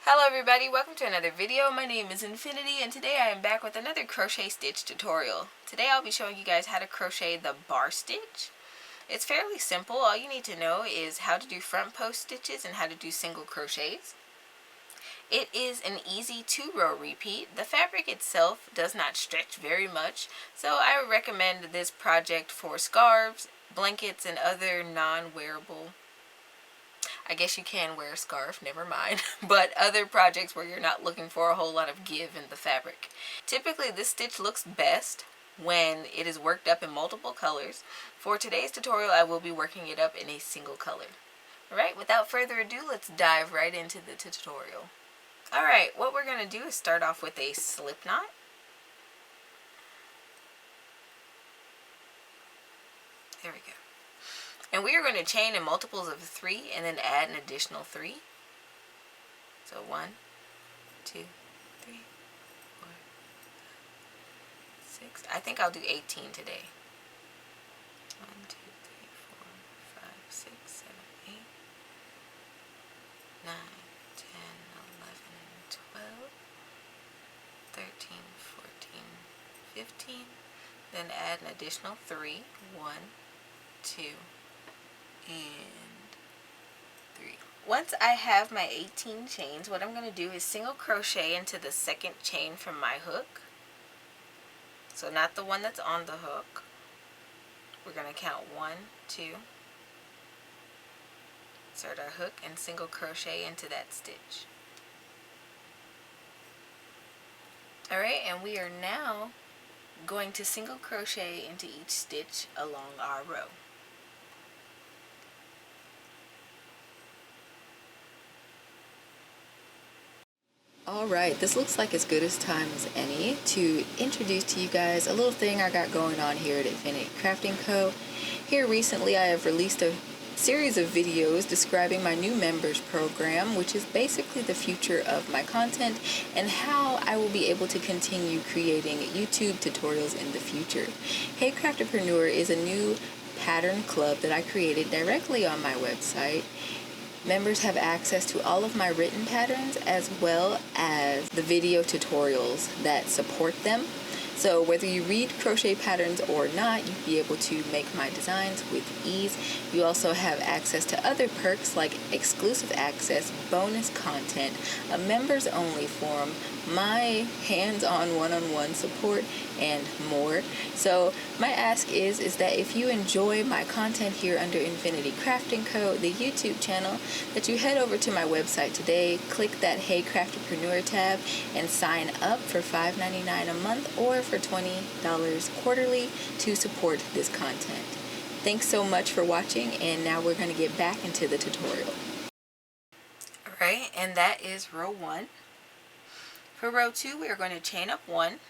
Hello everybody, welcome to another video. My name is Infiniti and today I am back with another crochet stitch tutorial. Today I'll be showing you guys how to crochet the bar stitch. It's fairly simple. All you need to know is how to do front post stitches and how to do single crochets. It is an easy 2-row repeat. The fabric itself does not stretch very much, so I would recommend this project for scarves, blankets, and other non-wearable, I guess you can wear a scarf, never mind, but other projects where you're not looking for a whole lot of give in the fabric. Typically this stitch looks best when it is worked up in multiple colors. For today's tutorial I will be working it up in a single color. Alright, without further ado, let's dive right into the tutorial. Alright, what we're going to do is start off with a slip knot. There we go. And we are going to chain in multiples of 3 and then add an additional 3. So 1, 2, 3, 4, 6. I think I'll do 18 today. 1, 2, 3, 4, 5, 6, 7, 8, 9, 10, 11, 12, 13, 14, 15. Then add an additional 3. 1, 2, and 3. Once I have my 18 chains, what I'm going to do is single crochet into the second chain from my hook. So not the one that's on the hook. We're going to count 1, 2, insert our hook, and single crochet into that stitch. Alright, and we are now going to single crochet into each stitch along our row. Alright, this looks like as good a time as any to introduce to you guys a little thing I got going on here at Infiniti Crafting Co. Here recently I have released a series of videos describing my new members program, which is basically the future of my content and how I will be able to continue creating YouTube tutorials in the future. Hey Crafterpreneur is a new pattern club that I created directly on my website. Members have access to all of my written patterns as well as the video tutorials that support them. So whether you read crochet patterns or not, you'll be able to make my designs with ease. You also have access to other perks like exclusive access, bonus content, a members only forum, my hands-on one-on-one support, and more. So my ask is that if you enjoy my content here under Infiniti Crafting Co., the YouTube channel, that you head over to my website today, click that Hey Crafterpreneur tab, and sign up for $5.99 a month or for $20 quarterly to support this content. Thanks so much for watching, and now we're going to get back into the tutorial. Alright, and that is row 1. For row 2, we are going to chain up 1,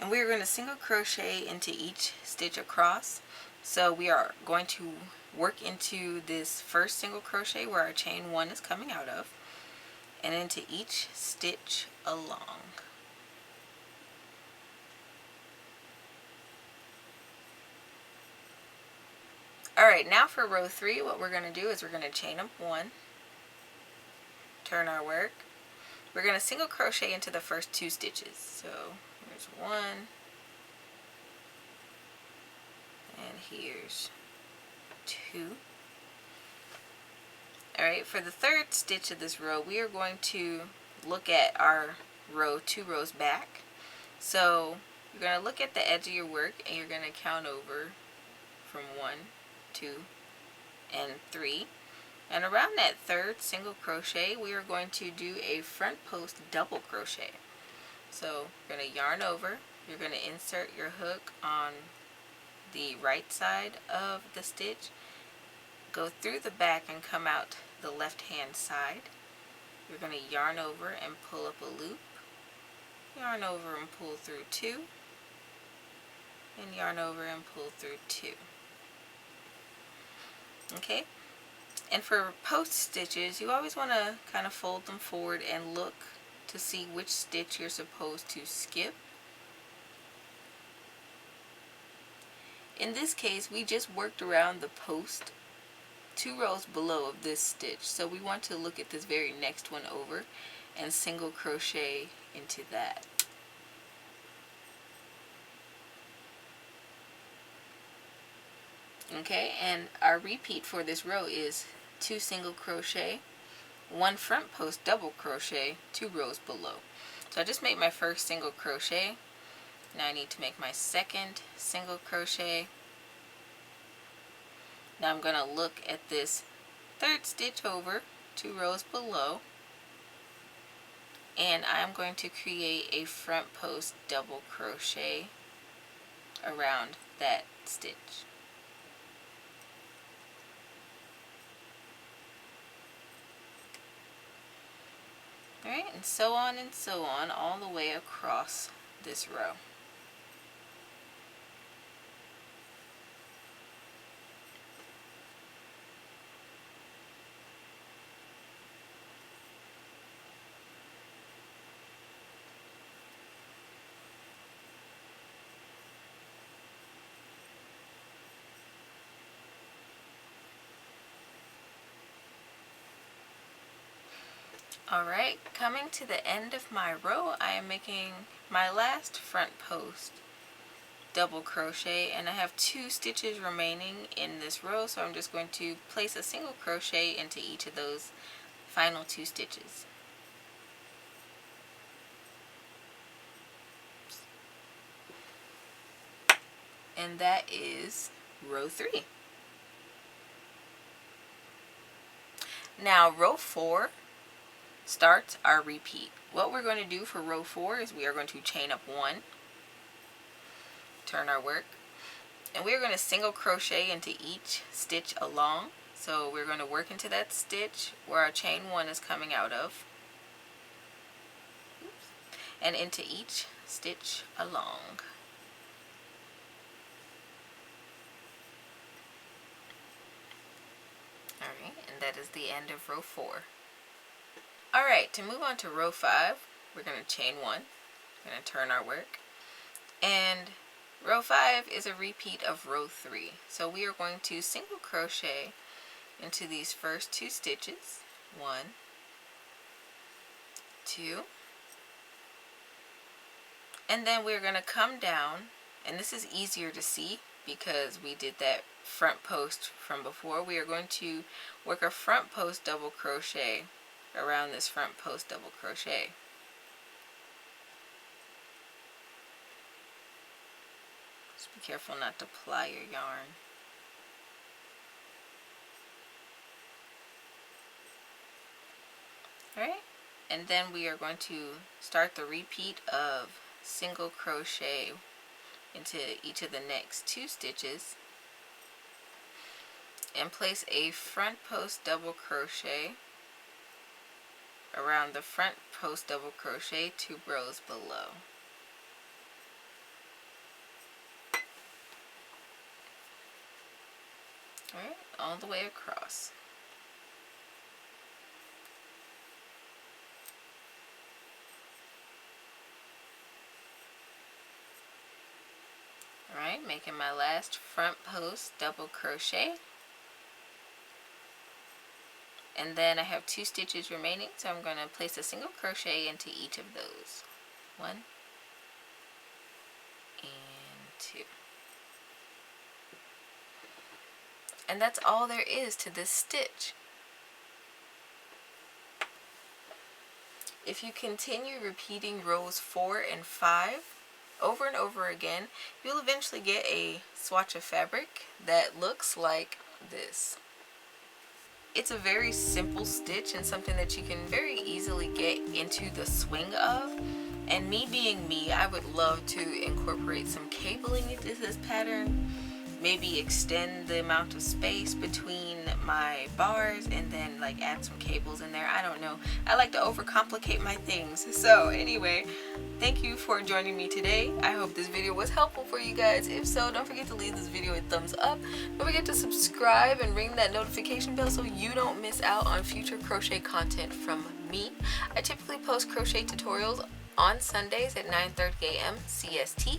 and we are going to single crochet into each stitch across. So we are going to work into this first single crochet where our chain 1 is coming out of, and into each stitch along. Alright, now for row 3, what we're going to do is we're going to chain up 1, turn our work. We're going to single crochet into the first 2 stitches. So here's 1, and here's 2. Alright, for the third stitch of this row, we are going to look at our row 2 rows back. So you're going to look at the edge of your work and you're going to count over from 1, 2, and 3. And around that third single crochet, we are going to do a front post double crochet. So you're going to yarn over, you're going to insert your hook on the right side of the stitch, go through the back and come out the left hand side. You're going to yarn over and pull up a loop, yarn over and pull through 2, and yarn over and pull through 2. Okay? And for post stitches, you always want to kind of fold them forward and look to see which stitch you're supposed to skip. In this case, we just worked around the post 2 rows below of this stitch. So we want to look at this very next one over and single crochet into that. Okay, and our repeat for this row is 2 single crochet, 1 front post double crochet, 2 rows below. So I just made my first single crochet. Now I need to make my second single crochet. Now I'm going to look at this third stitch over, 2 rows below, and I'm going to create a front post double crochet around that stitch. Alright, and so on all the way across this row. Alright, coming to the end of my row, I am making my last front post double crochet, and I have 2 stitches remaining in this row, so I'm just going to place a single crochet into each of those final 2 stitches. And that is row 3. Now row 4 starts our repeat. What we're going to do for row 4 is we are going to chain up 1, turn our work, and we're going to single crochet into each stitch along. So we're going to work into that stitch where our chain 1 is coming out of, and into each stitch along. Alright, and that is the end of row 4. Alright, to move on to row 5, we're going to chain 1, we're going to turn our work, and row 5 is a repeat of row 3. So we are going to single crochet into these first 2 stitches, 1, 2, and then we're going to come down, and this is easier to see because we did that front post from before. We are going to work a front post double crochet around this front post double crochet. Just be careful not to ply your yarn. Alright, and then we are going to start the repeat of single crochet into each of the next 2 stitches and place a front post double crochet around the front post double crochet 2 rows below. Alright, all the way across. Alright, making my last front post double crochet. And then I have 2 stitches remaining, so I'm going to place a single crochet into each of those. 1 and 2. And that's all there is to this stitch. If you continue repeating rows 4 and 5 over and over again, you'll eventually get a swatch of fabric that looks like this. It's a very simple stitch and something that you can very easily get into the swing of. And me being me, I would love to incorporate some cabling into this pattern. Maybe extend the amount of space between my bars and then like add some cables in there. I don't know. I like to overcomplicate my things. So anyway, thank you for joining me today. I hope this video was helpful for you guys. If so, don't forget to leave this video a thumbs up. Don't forget to subscribe and ring that notification bell so you don't miss out on future crochet content from me. I typically post crochet tutorials on Sundays at 9:30 a.m. CST.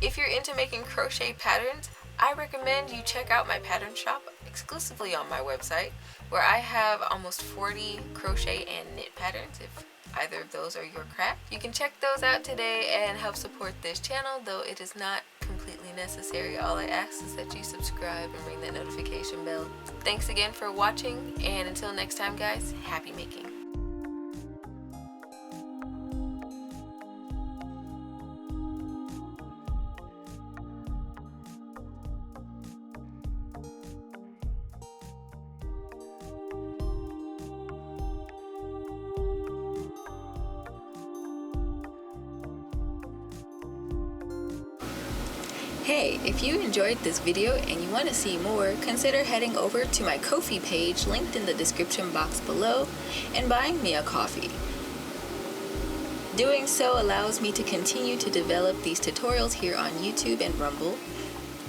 If you're into making crochet patterns, I recommend you check out my pattern shop exclusively on my website, where I have almost 40 crochet and knit patterns. If either of those are your craft, you can check those out today and help support this channel, though it is not completely necessary. All I ask is that you subscribe and ring that notification bell. Thanks again for watching, and until next time guys, happy making. Hey, if you enjoyed this video and you want to see more, consider heading over to my Ko-fi page linked in the description box below and buying me a coffee. Doing so allows me to continue to develop these tutorials here on YouTube and Rumble,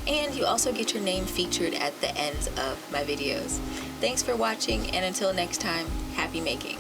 and you also get your name featured at the ends of my videos. Thanks for watching, and until next time, happy making.